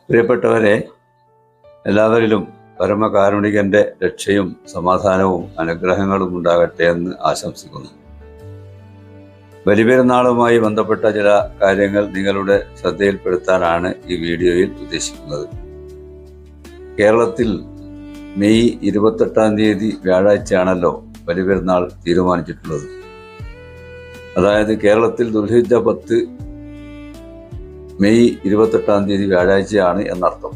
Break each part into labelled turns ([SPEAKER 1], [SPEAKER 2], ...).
[SPEAKER 1] പ്രിയപ്പെട്ടവരെ, എല്ലാവരിലും പരമകാരുണികന്റെ രക്ഷയും സമാധാനവും അനുഗ്രഹങ്ങളും ഉണ്ടാകട്ടെ എന്ന് ആശംസിക്കുന്നു. ബലിപെരുന്നാളുമായി ബന്ധപ്പെട്ട ചില കാര്യങ്ങൾ നിങ്ങളുടെ ശ്രദ്ധയിൽപ്പെടുത്താനാണ് ഈ വീഡിയോയിൽ ഉദ്ദേശിക്കുന്നത്. കേരളത്തിൽ മെയ് 28 വ്യാഴാഴ്ചയാണല്ലോ ബലിപെരുന്നാൾ തീരുമാനിച്ചിട്ടുള്ളത്. അതായത് കേരളത്തിൽ ദുൽഹിജ്ജ 10 മെയ് 28 വ്യാഴാഴ്ചയാണ് എന്നർത്ഥം.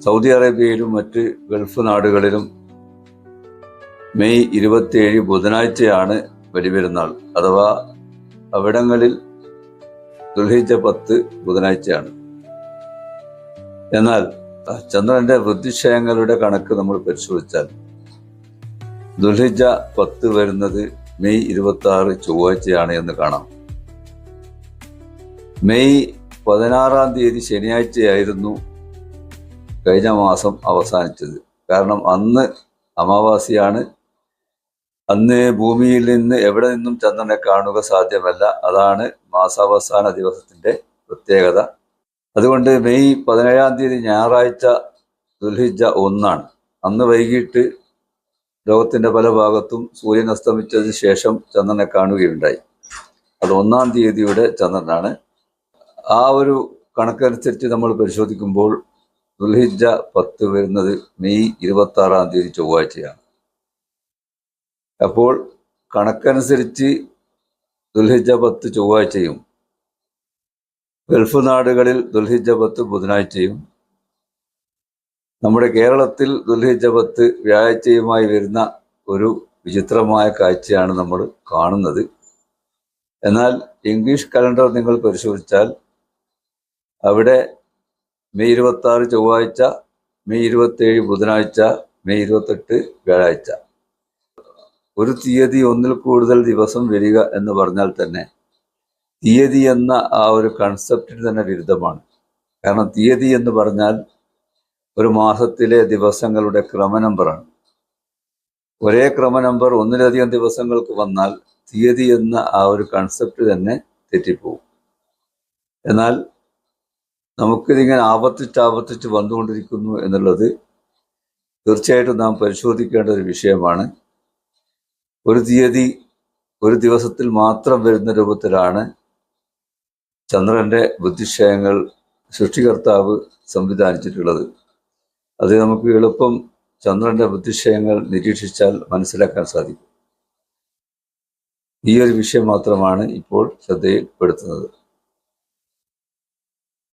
[SPEAKER 1] സൗദി അറേബ്യയിലും മറ്റ് ഗൾഫ് നാടുകളിലും മെയ് 27 ബുധനാഴ്ചയാണ് ബലിപെരുന്നാൾ. അഥവാ അവിടങ്ങളിൽ ദുൽഹിജ്ജ 10 ബുധനാഴ്ചയാണ്. എന്നാൽ ചന്ദ്രന്റെ വൃദ്ധിക്ഷയങ്ങളുടെ കണക്ക് നമ്മൾ പരിശോധിച്ചാൽ ദുൽഹിജ്ജ 10 വരുന്നത് മെയ് 26 ചൊവ്വാഴ്ചയാണ് എന്ന് കാണാം. മെയ് 16 ശനിയാഴ്ചയായിരുന്നു കഴിഞ്ഞ മാസം അവസാനിച്ചത്. കാരണം അന്ന് അമാവാസിയാണ്. അന്ന് ഭൂമിയിൽ നിന്ന് എവിടെ നിന്നും ചന്ദ്രനെ കാണുക സാധ്യമല്ല. അതാണ് മാസാവസാന ദിവസത്തിന്റെ പ്രത്യേകത. അതുകൊണ്ട് മെയ് 17 ഞായറാഴ്ച ദുൽഹിജ്ജ 1 അന്ന് വൈകിട്ട് ലോകത്തിന്റെ പല ഭാഗത്തും സൂര്യൻ അസ്തമിച്ചതിന് ശേഷം ചന്ദ്രനെ കാണുകയുണ്ടായി. അത് 1 ചന്ദ്രനാണ്. ആ ഒരു കണക്കനുസരിച്ച് നമ്മൾ പരിശോധിക്കുമ്പോൾ ദുൽഹിജ്ജ 10 വരുന്നത് മെയ് 26 ചൊവ്വാഴ്ചയാണ്. അപ്പോൾ കണക്കനുസരിച്ച് ദുൽഹിജ്ജ 10 ചൊവ്വാഴ്ചയും ഗൾഫ് നാടുകളിൽ ദുൽഹിജ്ജ 10 ബുധനാഴ്ചയും നമ്മുടെ കേരളത്തിൽ ദുൽഹിജ്ജ 10 വ്യാഴാഴ്ചയുമായി വരുന്ന ഒരു വിചിത്രമായ കാഴ്ചയാണ് നമ്മൾ കാണുന്നത്. എന്നാൽ ഇംഗ്ലീഷ് കലണ്ടർ നിങ്ങൾ പരിശോധിച്ചാൽ അവിടെ മെയ് 26 ചൊവ്വാഴ്ച, മെയ് 27 ബുധനാഴ്ച, മെയ് 28 വ്യാഴാഴ്ച. ഒരു തീയതി ഒന്നിൽ കൂടുതൽ ദിവസം വരിക എന്ന് പറഞ്ഞാൽ തന്നെ തീയതി എന്ന ആ ഒരു കൺസെപ്റ്റിന് തന്നെ വിരുദ്ധമാണ്. കാരണം തീയതി എന്ന് പറഞ്ഞാൽ ഒരു മാസത്തിലെ ദിവസങ്ങളുടെ ക്രമനമ്പറാണ്. ഒരേ ക്രമനമ്പർ ഒന്നിലധികം ദിവസങ്ങൾക്ക് വന്നാൽ തീയതി എന്ന ആ ഒരു കൺസെപ്റ്റ് തന്നെ തെറ്റിപ്പോകും. എന്നാൽ നമുക്കിതിങ്ങനെ ആവർത്തിച്ച് വന്നുകൊണ്ടിരിക്കുന്നു എന്നുള്ളത് തീർച്ചയായിട്ടും നാം പരിശോധിക്കേണ്ട ഒരു വിഷയമാണ്. ഒരു തീയതി ഒരു ദിവസത്തിൽ മാത്രം വരുന്ന രൂപത്തിലാണ് ചന്ദ്രന്റെ ബുദ്ധിക്ഷയങ്ങൾ സൃഷ്ടികർത്താവ് സംവിധാനിച്ചിട്ടുള്ളത്. അത് നമുക്ക് എളുപ്പം ചന്ദ്രന്റെ ബുദ്ധിക്ഷയങ്ങൾ നിരീക്ഷിച്ചാൽ മനസ്സിലാക്കാൻ സാധിക്കും. ഈ ഒരു വിഷയം മാത്രമാണ് ഇപ്പോൾ ശ്രദ്ധയിൽപ്പെടുത്തുന്നത്.